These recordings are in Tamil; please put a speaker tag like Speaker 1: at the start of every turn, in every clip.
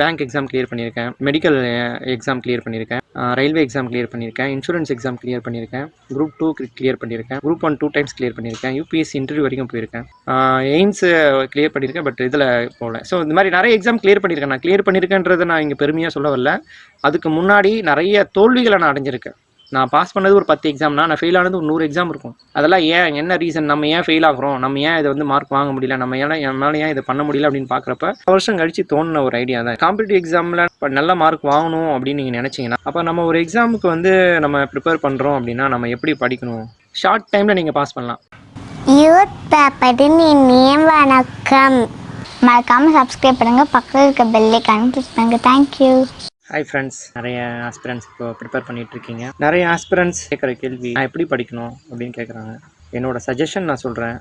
Speaker 1: பேங்க் எக்ஸாம் கிளியர் பண்ணியிருக்கேன், மெடிக்கல் எக்ஸாம் கிளியர் பண்ணியிருக்கேன், ரயில்வே எக்ஸாம் கிளியர் பண்ணியிருக்கேன், இன்சூரன்ஸ் எக்ஸாம் கிளியர் பண்ணியிருக்கேன், குரூப் 2 கிளியர் பண்ணியிருக்கேன், குரூப் 1 2 டைம்ஸ் கிளியர் பண்ணியிருக்கேன், யூபிஎஸ்சி இன்டர்வியூ வரைக்கும் போயிருக்கேன், எய்ம்ஸ் கிளியர் பண்ணியிருக்கேன். பட் இதில் போகல. ஸோ இந்த மாதிரி நிறைய எக்ஸாம் கிளியர் பண்ணியிருக்கேன். நான் கிளியர் பண்ணியிருக்கேன்றதை நான் இங்கே பெருமையாக சொல்ல வரல. அதுக்கு முன்னாடி நிறைய தோல்விகளை நான் அடைஞ்சிருக்கேன். நான் பாஸ் பண்ணது ஒரு 10 எக்ஸாம்னா நான் ஃபெயில் ஆனது ஒரு 100 எக்ஸாம் இருக்கும். அதெல்லாம் ஏன், என்ன ரீசன், நம்ம ஏன் ஃபெயில் ஆகிறோம், நம்ம ஏன் இதை வந்து மார்க் வாங்க முடியல, நம்ம என்னால் ஏன் இதை பண்ண முடியல அப்படின்னு பார்க்குறப்ப வருஷம் கழிச்சு தோணுன ஒரு ஐடியா தான். காம்படிட்டிவ் எக்ஸாமில் நல்ல மார்க் வாங்கணும் அப்படின்னு நீங்கள் நினச்சிங்கன்னா, அப்போ நம்ம ஒரு எக்ஸாமுக்கு வந்து நம்ம ப்ரிப்பேர் பண்ணுறோம் அப்படின்னா நம்ம எப்படி படிக்கணும்? ஷார்ட் டைமில் நீங்கள் பாஸ் பண்ணலாம்.
Speaker 2: யூத் பேப்பரின் இனிய வணக்கம். மறக்காமல் சப்ஸ்கிரைப் பண்ணுங்கள், பக்கத்தில் இருக்க பெல் ஐகானை கிளிக் பண்ணுங்கள். தேங்க்யூ.
Speaker 1: ஹாய் ஃப்ரெண்ட்ஸ், நிறைய ஆஸ்பிரன்ஸ் இப்போ ப்ரிப்பேர் பண்ணிகிட்டு இருக்கீங்க. நிறைய ஆஸ்பிரன்ஸ் கேட்குற கேள்வி, நான் எப்படி படிக்கணும் அப்படின்னு கேட்குறாங்க. என்னோட சஜஷன் நான் சொல்கிறேன்.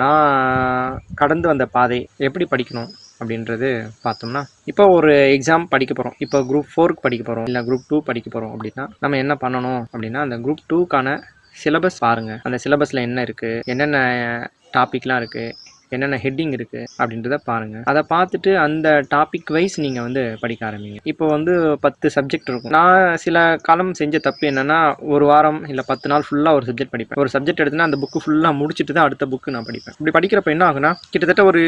Speaker 1: நான் கடந்து வந்த பாதை எப்படி படிக்கணும் அப்படின்றது பார்த்தோம்னா, இப்போ ஒரு எக்ஸாம் படிக்க போகிறோம். இப்போ குரூப் 4க்கு படிக்க போகிறோம், இல்லை குரூப் 2 படிக்க போகிறோம் அப்படின்னா நம்ம என்ன பண்ணணும் அப்படின்னா, அந்த குரூப் 2க்கான சிலபஸ் பாருங்கள். அந்த சிலபஸில் என்ன இருக்குது, என்னென்ன டாபிக்லாம் இருக்குது, என்னென்ன ஹெட்டிங் இருக்குது அப்படின்றத பாருங்கள். அதை பார்த்துட்டு அந்த டாபிக் வைஸ் நீங்கள் வந்து படிக்க ஆரம்பிங்க. இப்போ வந்து 10 சப்ஜெக்ட் இருக்கும். நான் சில காலம் செஞ்ச தப்பு என்னென்னா, ஒரு வாரம் இல்லை 10 நாள் ஃபுல்லாக ஒரு சப்ஜெக்ட் படிப்பேன். ஒரு சப்ஜெக்ட் எடுத்துனா அந்த புக்கு ஃபுல்லாக முடிச்சுட்டு தான் அடுத்த புக்கு நான் படிப்பேன். இப்படி படிக்கிறப்ப என்ன ஆகுனா, கிட்டத்தட்ட ஒரு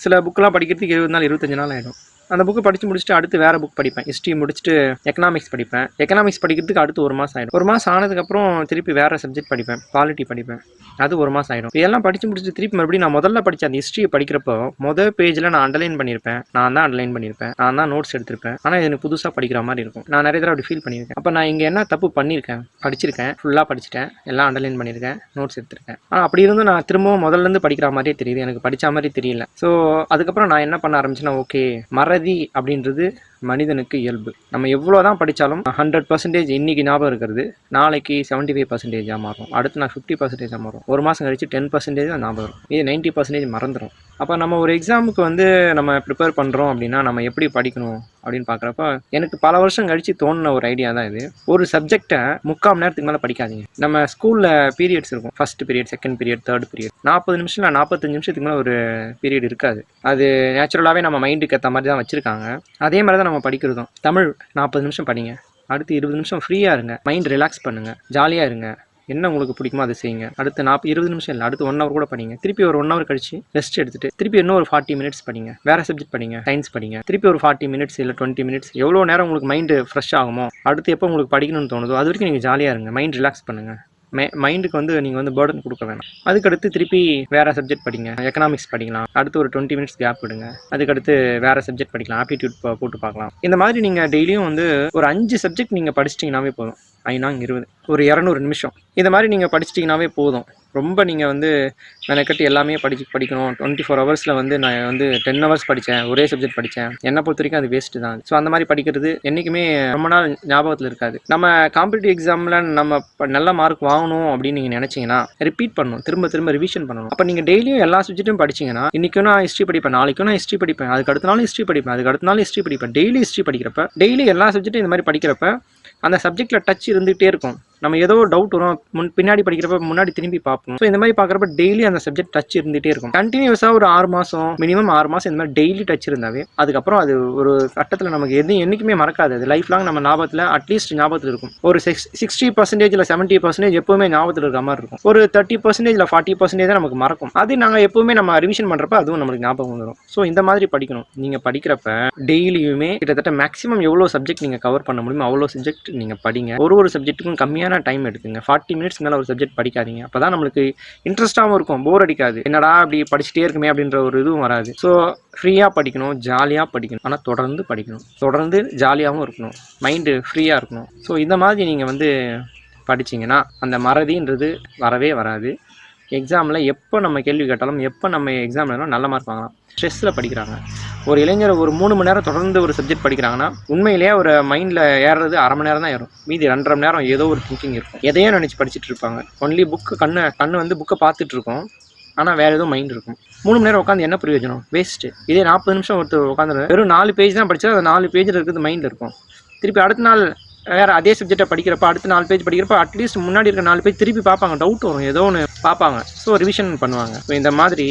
Speaker 1: சில புக்கெலாம் படிக்கிறதுக்கு 20 நாள் 25 நாள் ஆகிடும். அந்த புக்கு படித்து முடிச்சுட்டு அடுத்து வேறு புக் படிப்பேன். ஹிஸ்ட்ரி முடிச்சுட்டு எக்கனாமிக்ஸ் படிப்பேன். எக்கனாமிக்ஸ் படிக்கிறதுக்கு அடுத்து 1 மாதம் ஆகிடும். 1 மாதம் ஆனதுக்கப்புறம் திருப்பி வேறு சப்ஜெக்ட் படிப்பேன், பாலிட்டி படிப்பேன். அது 1 மாதம் ஆகிடும். இதெல்லாம் படித்து முடிச்சுட்டு திருப்பி மறுபடியும் நான் முதல்ல படித்த அந்த ஹிஸ்ட்ரியை படிக்கிறப்போ முதல் பேஜில் நான் அண்டர்லைன் பண்ணியிருப்பேன். நான் தான் அண்டர்லைன் பண்ணியிருப்பேன், நான் தான் நோட்ஸ் எடுத்திருப்பேன். ஆனால் இது எனக்கு புதுசாக படிக்கிற மாதிரி இருக்கும். நான் நிறைய தடவை அப்படி ஃபீல் பண்ணியிருக்கேன். அப்போ நான் இங்கே என்ன தப்பு பண்ணியிருக்கேன்? படிச்சிருக்கேன், ஃபுல்லாக படிச்சுட்டேன், எல்லாம் அண்டர்லைன் பண்ணியிருக்கேன், நோட்ஸ் எடுத்திருக்கேன். ஆனால் அப்படி இருந்தும் நான் திரும்பவும் முதல்லேருந்து படிக்கிற மாதிரியே தெரியுது, எனக்கு படித்த மாதிரி தெரியல. ஸோ அதுக்கப்புறம் நான் என்ன பண்ண ஆரம்பிச்சேன்னா, ஓகே, மறதி அப்படின்றது மனிதனுக்கு இயல்பு. நம்ம எவ்வளோ தான் படித்தாலும் 100% இன்னைக்கு ஞாபகம் இருக்கிறது நாளைக்கு 75% மாறும், அடுத்து நான் 50% மாறும், 1 மாதம் கழிச்சு 10% தான் ஞாபகம் இருக்கும், இது 90% மறந்துடும். அப்போ நம்ம ஒரு எக்ஸாமுக்கு வந்து நம்ம ப்ரிப்பேர் பண்ணுறோம் அப்படின்னா நம்ம எப்படி படிக்கணும் அப்படின்னு பார்க்குறப்ப எனக்கு பல வருஷம் கழித்து தோணுன ஒரு ஐடியா தான் இது. ஒரு சப்ஜெக்டை 3/4 மணி நேரத்துக்கு மேலே படிக்காதீங்க. நம்ம ஸ்கூலில் பீரியட்ஸ் இருக்கும், first period, second period, third period. 40 நிமிஷம் 45 நிமிஷத்துக்கு மேலே ஒரு பீரியட் இருக்காது. அது நேச்சுரலாகவே நம்ம மைண்டுக்கு ஏற்ற மாதிரி தான் வச்சுருக்காங்க. அதே மாதிரி தான் நம்ம படிக்கிறதும். தமிழ் 40 நிமிஷம் படிங்க, அடுத்து 20 நிமிஷம் ஃப்ரீயாக இருங்க, மைண்ட் ரிலாக்ஸ் பண்ணுங்கள், ஜாலியாக இருங்க, என்ன உங்களுக்கு பிடிக்குமோ அதை செய்யுங்க. அடுத்து 20 நிமிஷம் இல்லை, அடுத்து 1 ஹவர் கூட படிங்க. திருப்பி ஒரு 1 ஹவர் கழிச்சு ரெஸ்ட் எடுத்துட்டு திருப்பி இன்னும் ஒரு 40 மினிட்ஸ் படிங்க, வேறு சப்ஜெக்ட் படிங்க, சயின்ஸ் படிங்க. திருப்பி ஒரு 40 மினிட்ஸ் இல்லை 20 மினிட்ஸ், எவ்வளோ நேரம் உங்களுக்கு மைண்டு ஃப்ரெஷ் ஆகுமோ, அடுத்து எப்போ உங்களுக்கு படிக்கணும்னு தோணுதோ அது வரைக்கும் நீங்கள் ஜாலியாக இருங்க, மைண்ட் ரிலாக்ஸ் பண்ணுங்கள். மைண்டுக்கு வந்து நீங்கள் வந்து பேர்டன் கொடுக்க வேணாம். அதுக்கடுத்து திருப்பி வேறு சப்ஜெக்ட் படிங்க, எக்கனாமிக்ஸ் படிக்கலாம், அடுத்து ஒரு 20 மினிட்ஸ் கேப் விடுங்க, அதுக்கடுத்து வேறு சப்ஜெக்ட் படிக்கலாம், ஆப்டிடியூட் போட்டு பார்க்கலாம். இந்த மாதிரி நீங்கள் டெய்லியும் வந்து ஒரு 5 சப்ஜெக்ட் நீங்கள் படிச்சிட்டிங்கனாவே போதும். 5×20 ஒரு 200 நிமிஷம். இந்த மாதிரி நீங்கள் படிச்சிட்டிங்கனாவே போதும். ரொம்ப நீங்கள் வந்து மெனக்கட்டு எல்லாமே படிக்கணும். 24 ஹவர்ஸில் வந்து நான் வந்து 10 ஹவர்ஸ் படித்தேன், ஒரே சப்ஜெக்ட் படித்தேன், என்னை பொறுத்த வரைக்கும் அது வேஸ்ட்டு தான். ஸோ அந்த மாதிரி படிக்கிறது என்றைக்குமே ரொம்ப நாள் ஞாபகத்தில் இருக்காது. நம்ம காம்படிட்டிவ் எக்ஸாமில் நம்ம நல்ல மார்க் வாங்கணும் அப்படின்னு நீங்கள் நினச்சிங்கன்னா ரிப்பீட் பண்ணணும், திரும்ப திரும்ப ரிவிஷன் பண்ணணும். அப்போ நீங்கள் டெய்லியும் எல்லா சப்ஜெக்ட்டும் படிச்சிங்கன்னா, இன்றைக்கும் நான் ஹிஸ்ட்ரி படிப்பேன், நாளைக்கும் நான் ஹிஸ்ட்ரி படிப்பேன், அதுக்கு அடுத்த நாள் ஹிஸ்ட்ரி படிப்பேன், அதுக்கு அடுத்த நாள் ஹிஸ்ட்ரி படிப்பேன். டெய்லி ஹிஸ்ட்ரி படிக்கிறப்ப, டெய்லி எல்லா சப்ஜெக்ட்டும் இந்த மாதிரி படிக்கிறப்ப அந்த சப்ஜெக்டில் டச் இருந்துகிட்டே இருக்கும். நம்ம ஏதோ டவுட் வரும், பின்னாடி படிக்கிறப்ப முன்னாடி திரும்பி பார்ப்போம். ஸோ இந்த மாதிரி பார்க்குறப்ப டெய்லி அந்த சப்ஜெக்ட் டச் இருந்துகிட்டே இருக்கும். கண்டினியூஸாக ஒரு 6 மாதம், மினிமம் 6 மாதம் இந்த மாதிரி டெய்லி டச் இருந்தாவே அதுக்கப்புறம் அது ஒரு கட்டத்தில் நமக்கு என்றைக்குமே மறக்காது. அது லைஃப் லாங் நம்ம ஞாபகத்தில், அட்லீஸ்ட் ஞாபகத்தில் இருக்கும். ஒரு 60% இல்லை 70% எப்போவுமே ஞாபகத்தில் இருக்கிற மாதிரி இருக்கும். ஒரு 30% இல்லை 40% தான் நமக்கு மறக்கும். அது நாங்கள் எப்போவுமே நம்ம ரிவிஷன் பண்ணுறப்ப அதுவும் நம்மளுக்கு ஞாபகம் வந்துடும். ஸோ இந்த மாதிரி படிக்கணும். நீங்கள் படிக்கிறப்ப டெய்லியுமே கிட்டத்தட்ட மேக்ஸிமம் எவ்வளோ சப்ஜெக்ட் நீங்கள் கவர் பண்ண முடியுமோ அவ்வளோ சப்ஜெக்ட் நீங்கள் படிங்க. ஒரு சப்ஜெக்ட்டுக்கும் கம்மியான டைம் எடுத்துங்க. 40 மினிட்ஸ் மேலே ஒரு சப்ஜெக்ட் படிக்காதீங்க. அப்போ தான் நம்மளுக்கு இன்ட்ரெஸ்ட்டாகவும் இருக்கும், போர் அடிக்காது, என்னடா அப்படி படிச்சுட்டே இருக்குமே அப்படின்ற ஒரு இதுவும் வராது. ஸோ ஃப்ரீயாக படிக்கணும், ஜாலியாக படிக்கணும், ஆனால் தொடர்ந்து படிக்கணும், தொடர்ந்து ஜாலியாகவும் இருக்கணும், மைண்டு ஃப்ரீயாக இருக்கணும். ஸோ இந்த மாதிரி நீங்கள் வந்து படிச்சிங்கன்னா அந்த மறதின்றது வரவே வராது. எக்ஸாமில் எப்போ நம்ம கேள்வி கேட்டாலும், எப்போ நம்ம எக்ஸாம் எழுதணும் நல்ல மார்க் வாங்கலாம். ஸ்ட்ரெஸ்ஸில் படிக்கிறாங்க. ஒரு இளைஞர் ஒரு 3 மணி நேரம் தொடர்ந்து ஒரு சப்ஜெக்ட் படிக்கிறாங்கன்னா உண்மையிலேயே ஒரு மைண்டில் ஏறுறது அரை மணி நேரம் தான் ஏறும். மீதி 2.5 மணி நேரம் ஏதோ ஒரு திங்கிங் இருக்கும், எதையோ நினச்சி படிச்சுட்டு இருப்பாங்க. ஒன்லி புக்கு, கண்ணு வந்து புக்கை பார்த்துட்டு இருக்கோம், ஆனால் வேறு எதுவும் மைண்ட் இருக்கும். 3 மணி நேரம் உட்காந்து என்ன பிரயோஜனம்? வேஸ்ட்டு. இதே 40 நிமிஷம் ஒருத்தர் உட்காந்து வெறும் 4 பேஜ் தான் படித்தா அது 4 பேஜில் இருக்கிறது மைண்டில் இருக்கும். திருப்பி அடுத்த நாள் வேறு அதே சப்ஜெக்டை படிக்கிறப்ப அடுத்த 4 பேஜ் படிக்கிறப்ப அட்லீஸ்ட் முன்னாடி இருக்க 4 பேஜ் திருப்பி பார்ப்பாங்க, டவுட் வரும், ஏதோ ஒன்று பார்ப்பாங்க. ஸோ ரிவிஷன் பண்ணுவாங்க. ஸோ இந்த மாதிரி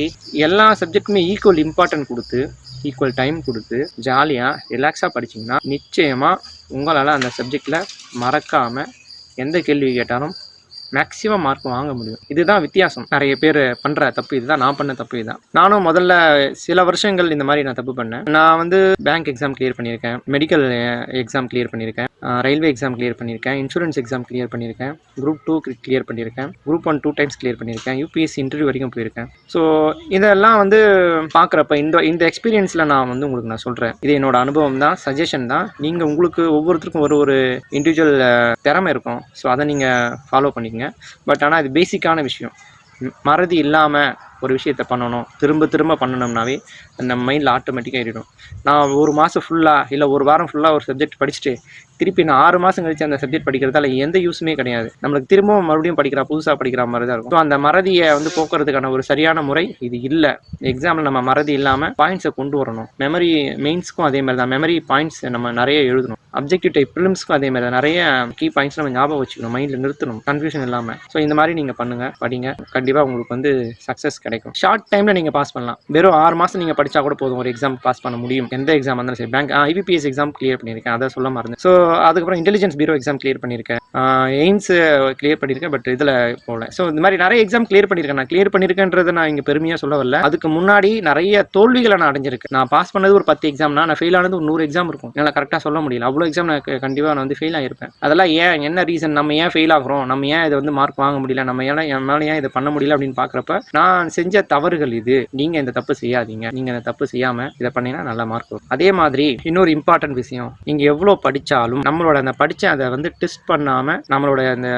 Speaker 1: எல்லா சப்ஜெக்ட்டுமே ஈக்குவல் இம்பார்ட்டன்ட் கொடுத்து ஈக்குவல் டைம் கொடுத்து ஜாலியாக ரிலாக்ஸாக படிச்சிங்கன்னா நிச்சயமாக உங்களால் அந்த சப்ஜெக்டில் மறக்காமல் எந்த கேள்வி கேட்டாலும் மேக்ஸிமம் மார்க் வாங்க முடியும். இதுதான் வித்தியாசம். நிறைய பேர் பண்ணுற தப்பு இதுதான். நான் பண்ண தப்பு இதுதான். நானும் முதல்ல சில வருஷங்கள் இந்த மாதிரி நான் தப்பு பண்ணேன். நான் வந்து பேங்க் எக்ஸாம் கிளியர் பண்ணியிருக்கேன், மெடிக்கல் எக்ஸாம் கிளியர் பண்ணியிருக்கேன், ரயில்வே எக்ஸாம் கிளியர் பண்ணியிருக்கேன், இன்சூரன்ஸ் எக்ஸாம் கிளியர் பண்ணியிருக்கேன், குரூப் 2 கிளியர் பண்ணியிருக்கேன், குரூப் 1 2 டைம்ஸ் கிளியர் பண்ணியிருக்கேன், யூபிஎஸ்சி இன்டர்வியூ வரைக்கும் போயிருக்கேன். ஸோ இதெல்லாம் வந்து பார்க்குறப்ப இந்த எக்ஸ்பீரியன்ஸில் நான் வந்து உங்களுக்கு நான் சொல்கிறேன். இது என்னோட அனுபவம் தான், சஜஷன் தான். நீங்கள் உங்களுக்கு ஒவ்வொருத்தருக்கும் ஒரு இண்டிவிஜுவல் திறமை இருக்கும். ஸோ அதை நீங்கள் ஃபாலோ பண்ணிக்கங்க. பட் ஆனால் இது பேசிக்கான விஷயம். மறதி இல்லாமல் ஒரு விஷயத்தை பண்ணணும், திரும்ப திரும்ப பண்ணணும்னாவே நம்ம மைண்டில் ஆட்டோமேட்டிக்காக ஏறிடும். நான் ஒரு மாதம் ஃபுல்லாக இல்லை ஒரு வாரம் ஃபுல்லாக ஒரு சப்ஜெக்ட் படிச்சுட்டு திருப்பி நான் 6 மாதம் கழிச்சு அந்த சப்ஜெக்ட் படிக்கிறதால எந்த யூஸுமே கிடையாது. நம்மளுக்கு திரும்பவும் மறுபடியும் புதுசாக படிக்கிற மாதிரி தான் இருக்கும். ஸோ அந்த மறதியை வந்து போக்குறதுக்கான ஒரு சரியான முறை இது இல்லை. எக்ஸாமில் நம்ம மறதி இல்லாமல் பாயிண்ட்ஸை கொண்டு வரணும். மெமரி மெயின்ஸ்க்கும் அதே மாதிரி தான், மெமரி பாயிண்ட்ஸ் நம்ம நிறைய எழுதணும். அப்ஜெக்டிவ் டைப் ப்ரிலிம்ஸ்க்கும் அதே மாதிரி தான், நிறைய கீ பாயிண்ட்ஸ் நம்ம ஞாபகம் வச்சுக்கணும், மைண்டில் நிறுத்தணும், கன்ஃபியூஷன் இல்லாமல். ஸோ இந்த மாதிரி நீங்கள் பண்ணுங்கள், படிங்க, கண்டிப்பாக உங்களுக்கு வந்து சக்ஸஸ் கிடைக்கும். ஷார்ட் டைமில் நீங்கள் பாஸ் பண்ணலாம். வெறும் 6 மாதம் நீங்கள் படித்தா கூட போதும், ஒரு எக்ஸாம் பாஸ் பண்ண முடியும். எந்த எக்ஸாம் இருந்தாலும் சரி. பேங்க் IBPS எக்ஸாம் கிளியர் பண்ணியிருக்கேன், அதை சொல்ல மறந்து. ஸோ அதுக்கப்புறம் இன்டெலிஜென்ஸ் பீரோ எக்ஸாம் கிளியர் பண்ணியிருக்கேன், எய்ம்ஸ் கிளியர் பண்ணியிருக்கேன், பட் இதில் போகல. ஸோ இந்த மாதிரி நிறைய எக்ஸாம் கிளியர் பண்ணியிருக்கேன். நான் கிளியர் பண்ணியிருக்கேன்றதை நான் இங்கே பெருமையாக சொல்ல வரல. அதுக்கு முன்னாடி நிறைய தோல்விகளை நான் அடைஞ்சிருக்கேன். நான் பாஸ் பண்ணது ஒரு 10 எக்ஸாம்னா நான் ஃபெயில் ஆனது ஒரு 100 எக்ஸாம் இருக்கும். என்னால் கரெக்டாக சொல்ல முடியல. அவ்வளோ எக்ஸாம் நான் கண்டிப்பாக நான் வந்து ஃபெயில் ஆகிருப்பேன். அதெல்லாம் என்ன ரீசன், நம்ம ஏன் ஃபெயில் ஆகிறோம், நம்ம ஏன் இதை வந்து மார்க் வாங்க முடியல, நம்ம என்னால் ஏன் இதை பண்ண முடியல அப்படின்னு பார்க்குறப்ப நான் செஞ்ச தவறுகள் இது. நீங்கள் இந்த தப்பு செய்யாதீங்க, நீங்கள் இந்த தப்பு செய்யாமல் இதை பண்ணீங்கன்னா நல்ல மார்க் வரும். அதே மாதிரி இன்னொரு இம்பார்ட்டன்ட் விஷயம், நீங்கள் எவ்வளோ படித்தாலும் நம்மளோட அந்த அதை வந்து டெஸ்ட் பண்ணாமல் நம்மளோட அந்த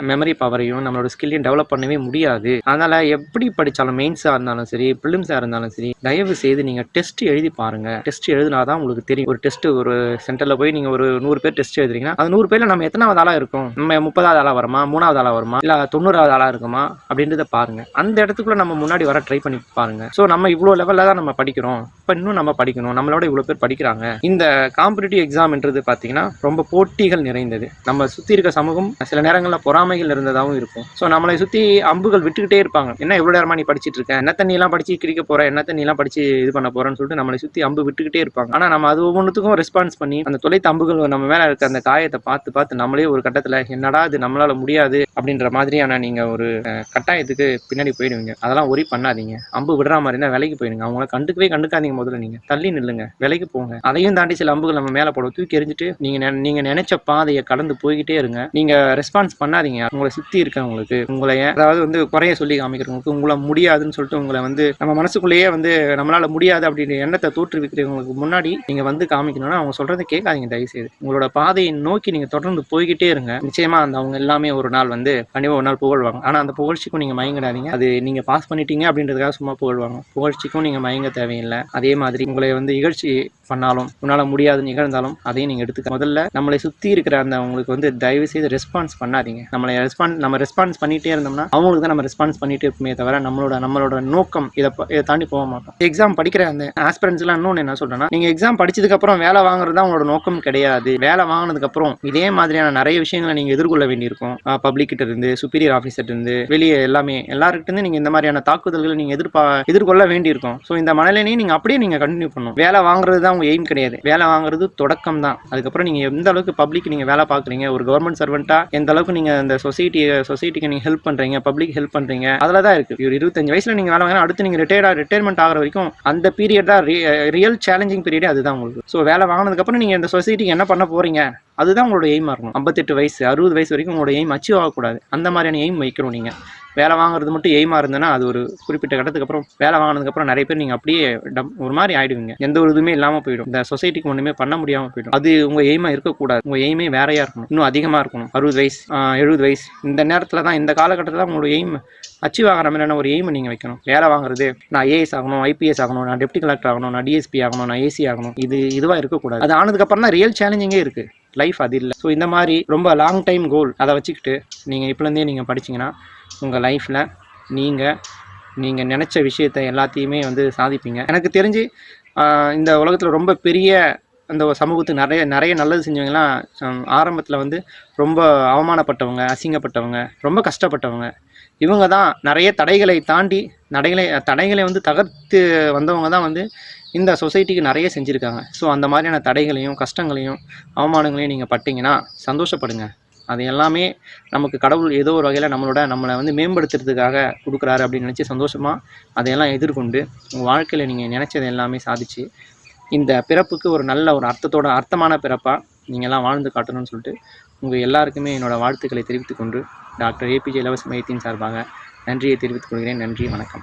Speaker 1: மெமரி பவரையும் நம்மளோட ஸ்கில்லையும் டெவலப் பண்ணவே முடியாது. அதனால் எப்படி படித்தாலும், மெயின்ஸாக இருந்தாலும் சரி, ப்ரிலிம்ஸாக இருந்தாலும் சரி, தயவு செய்து நீங்கள் டெஸ்ட் எழுதி பாருங்கள். டெஸ்ட் எழுதினா தான் உங்களுக்கு தெரியும். ஒரு டெஸ்ட், ஒரு சென்டரில் போய் நீங்கள் ஒரு 100 பேர் டெஸ்ட் எழுதுறீங்கன்னா அந்த 100 பேரில் நம்ம எத்தனாவது ஆளாக இருக்கும், நம்ம 30வது ஆளாக வருமா, 3வது ஆளாக வருமா, இல்லை 90வது ஆளாக இருக்குமா அப்படின்றத பாருங்கள். அந்த இடத்துக்குள்ள நம்ம முன்னாடி வர ட்ரை பண்ணி பாருங்கள். ஸோ நம்ம இவ்வளோ லெவலில் தான் நம்ம படிக்கிறோம், இப்போ இன்னும் நம்ம படிக்கணும், நம்மளோட இவ்வளோ பேர் படிக்கிறாங்க. இந்த காம்படிட்டிவ் எக்ஸாம்ன்றது பார்த்தீங்கன்னா ரொம்ப போட்டிகள் நிறைந்தது. நம்ம சுற்றி இருக்க சமூகம் சில நேரங்களில் பொறாமைகள் இருந்ததாகவும் இருக்கும். ஸோ நம்மளை சுற்றி அம்புகள் விட்டுக்கிட்டே இருப்பாங்க. என்ன எவ்வளோ நேரமா நீ படிச்சுட்டு இருக்க, என்ன தண்ணியெல்லாம் படிச்சு கிரிக்க போகிற, என்ன தண்ணியெல்லாம் படிச்சு இது பண்ண போகிறேன்னு சொல்லிட்டு நம்மளை சுற்றி அம்பு விட்டுக்கிட்டே இருப்பாங்க. ஆனால் நம்ம அது ஒவ்வொன்றுத்துக்கும் ரெஸ்பான்ஸ் பண்ணி அந்த தொலைத்த அம்புகள் நம்ம மேலே இருக்க அந்த காயத்தை பார்த்து நம்மளே ஒரு கட்டத்தில் என்னடா இது நம்மளால் முடியாது அப்படின்ற மாதிரியான நீங்கள் ஒரு கட்டாயத்துக்கு பின்னாடி போயிடுவீங்க. அதெல்லாம் ஒரி பண்ணாதீங்க. அம்பு விடுற மாதிரி இருந்தால் விலைக்கு போயிடுங்க. அவங்கள கண்டுக்காதீங்க. முதல்ல நீங்கள் தள்ளி நில்லுங்க, விலைக்கு போங்க. அதையும் தாண்டி சில அம்புகள் நம்ம மேலே போட தூக்கி எறிஞ்சிட்டு நீங்கள் நினைச்ச பாதையை கடந்து போய்கிட்டே இருங்க. நீங்க ரெஸ்பான்ஸ் பண்ணாதீங்க. உங்களை சுத்தி இருக்கவங்களுக்கு, உங்களை அதாவது வந்து குறைய சொல்லி காமிக்கிறவங்களுக்கு, உங்களை முடியாதுன்னு சொல்லிட்டு உங்களை வந்து நம்ம மனசுக்குள்ளேயே வந்து நம்மளால முடியாது அப்படின்ற எண்ணத்தை தோற்றுவிக்கிறவங்களுக்கு முன்னாடி நீங்க வந்து காமிக்கணும்னா அவங்க சொல்றதை கேட்காதீங்க. தயவுசெய்து உங்களோட பாதையை நோக்கி நீங்க தொடர்ந்து போய்கிட்டே இருங்க. நிச்சயமா அந்த அவங்க எல்லாமே ஒரு நாள் வந்து கண்டிப்பா ஒரு நாள் புகழ்வாங்க. ஆனா அந்த புகழ்ச்சிக்கும் நீங்க மயங்கிடாதீங்க. அது நீங்க பாஸ் பண்ணிட்டீங்க அப்படின்றதுக்காக சும்மா புகழ்வாங்க. புகழ்ச்சிக்கும் நீங்க மயங்க தேவையில்லை. அதே மாதிரி உங்களை வந்து இகழ்ச்சி பண்ணாலும், உன்னால முடியாதுன்னு நிகழ்ந்தாலும் அதையும் நீங்க எடுத்துக்க. முதல்ல நம்மளை சுத்தி இருக்கிற அந்த உங்களுக்கு வந்து தயவு செய்து ரெஸ்பான்ஸ் பண்ணாதீங்க. நம்ம ரெஸ்பான்ஸ் பண்ணிட்டே இருந்தோம்னா அவங்களுக்கு தான் நம்ம ரெஸ்பான்ஸ் பண்ணிட்டே இருக்குமே தவிர நம்மளோட நோக்கம் இதை தாண்டி போக மாட்டோம். எக்ஸாம் படிக்கிற அந்த ஆஸ்பிரன்ஸ் எல்லாம் இன்னொன்று என்ன சொல்றேன்னா, நீங்க எக்ஸாம் படிச்சதுக்கு அப்புறம் வேலை வாங்குறது தான் உங்களோட நோக்கம் கிடையாது. வேலை வாங்கினதுக்கு அப்புறம் இதே மாதிரியான நிறைய விஷயங்களை நீங்க எதிர்கொள்ள வேண்டியிருக்கும். பப்ளிக் கிட்ட இருந்து, சுப்பீரியர் ஆஃபீஸர் இருந்து, வெளியே எல்லாருக்கிட்ட இருந்து நீங்க இந்த மாதிரியான தாக்குதல்களை நீங்க எதிர்கொள்ள வேண்டியிருக்கும். ஸோ இந்த மனநிலையை நீங்க அப்படியே நீங்க கண்டினியூ பண்ணணும். வேலை வாங்குறது தான் உங்க எய்ம் கிடையாது. வேலை வாங்குறது தொடக்கம் தான். அதுக்கப்புறம் நீங்க எந்த அளவுக்கு பப்ளிக் நீங்க வேலை பார்க்குறீங்க, ஒரு கவர்மெண்ட் சர்வெண்டா எந்த அளவுக்கு நீங்க இந்த சொசைட்டிக்கு நீங்க ஹெல்ப் பண்றீங்க, பப்ளிக் ஹெல்ப் பண்றீங்க, அதுல தான் இருக்கு. ஒரு 25 வயசுல நீங்க வேலை வாங்கினா அடுத்து நீங்க ரிட்டையர்மெண்ட் ஆகிற வரைக்கும் அந்த பீரியட் தான் ரியல் சேலஞ்சிங் பீரியட். அதுதான் உங்களுக்கு. ஸோ வேலை வாங்கினதுக்கு அப்புறம் நீங்க இந்த சொசைட்டிக்கு என்ன பண்ண போறீங்க, அதுதான் உங்களோட எய்மா இருக்கணும். 58 வயசு 60 வயசு வரைக்கும் உங்களோட எய்ம் அச்சீவ் ஆகக்கூடாது. அந்த மாதிரியான எய்ம் வைக்கணும். நீங்க வேலை வாங்குறது மட்டும் எய்மா இருந்ததுன்னா அது ஒரு குறிப்பிட்ட கட்டத்துக்கு அப்புறம் வேலை வாங்கினதுக்கப்புறம் நிறைய பேர் நீங்கள் அப்படியே ஒரு மாதிரி ஆயிடுவீங்க. எந்த ஒரு இதுவுமே இல்லாமல் போயிடும். இந்த சொசைட்டிக்கு ஒன்றுமே பண்ண முடியாமல் போயிடும். அது உங்கள் எய்மா இருக்கக்கூடாது. உங்கள் எய்மே வேறையாக இருக்கணும், இன்னும் அதிகமாக இருக்கணும். 60 வயசு 70 வயசு இந்த நேரத்தில் தான், இந்த காலகட்டத்தில் தான் உங்களோட எய்ம் அச்சீவ் ஆகிற மாதிரியான ஒரு எய்மை நீங்கள் வைக்கணும். வேலை வாங்குறது நான் ஏஎஸ் ஆகணும், ஐபிஎஸ் ஆகணும், நான் டெப்டி கலெக்டர் ஆகணும், நான் டிஎஸ்பி ஆகணும், நான் ஏசி ஆகணும், இதுவாக இருக்கக்கூடாது. அது ஆனதுக்கப்புறம் தான் ரியல் சேலஞ்சிங்கே இருக்குது. லைஃப் அது இல்லை. ஸோ இந்த மாதிரி ரொம்ப லாங் டைம் கோல் அதை வச்சுக்கிட்டு நீங்கள் இப்போலேருந்தே நீங்கள் படிச்சிங்கன்னா உங்கள் லைஃப்பில் நீங்கள் நினச்ச விஷயத்தை எல்லாத்தையுமே வந்து சாதிப்பீங்க. எனக்கு தெரிஞ்சு இந்த உலகத்தில் ரொம்ப பெரிய அந்த சமூகத்துக்கு நிறைய நல்லது செஞ்சவங்கலாம் ஆரம்பத்தில் வந்து ரொம்ப அவமானப்பட்டவங்க, அசிங்கப்பட்டவங்க, ரொம்ப கஷ்டப்பட்டவங்க. இவங்க தான் நிறைய தடைகளை தாண்டி தடைகளை வந்து தகர்த்து வந்தவங்க தான் வந்து இந்த சொசைட்டிக்கு நிறைய செஞ்சுருக்காங்க. ஸோ அந்த மாதிரியான தடைகளையும் கஷ்டங்களையும் அவமானங்களையும் நீங்கள் பட்டீங்கன்னா சந்தோஷப்படுங்க. அது எல்லாமே நமக்கு கடவுள் ஏதோ ஒரு வகையில் நம்மளை வந்து மேம்படுத்துறதுக்காக கொடுக்குறாரு அப்படின்னு நினச்சி சந்தோஷமாக அதையெல்லாம் எதிர்கொண்டு உங்கள் வாழ்க்கையில் நீங்கள் நினச்சது எல்லாமே சாதிச்சு இந்த பிறப்புக்கு ஒரு நல்ல ஒரு அர்த்தமான பிறப்பாக நீங்கள்லாம் வாழ்ந்து காட்டணும்னு சொல்லிட்டு உங்கள் எல்லாருக்குமே என்னோடய வாழ்த்துக்களை தெரிவித்துக்கொண்டு டாக்டர் ஏபிஜே இலவச மையத்தின் சார்பாக நன்றியை தெரிவித்துக் கொள்கிறேன். நன்றி, வணக்கம்.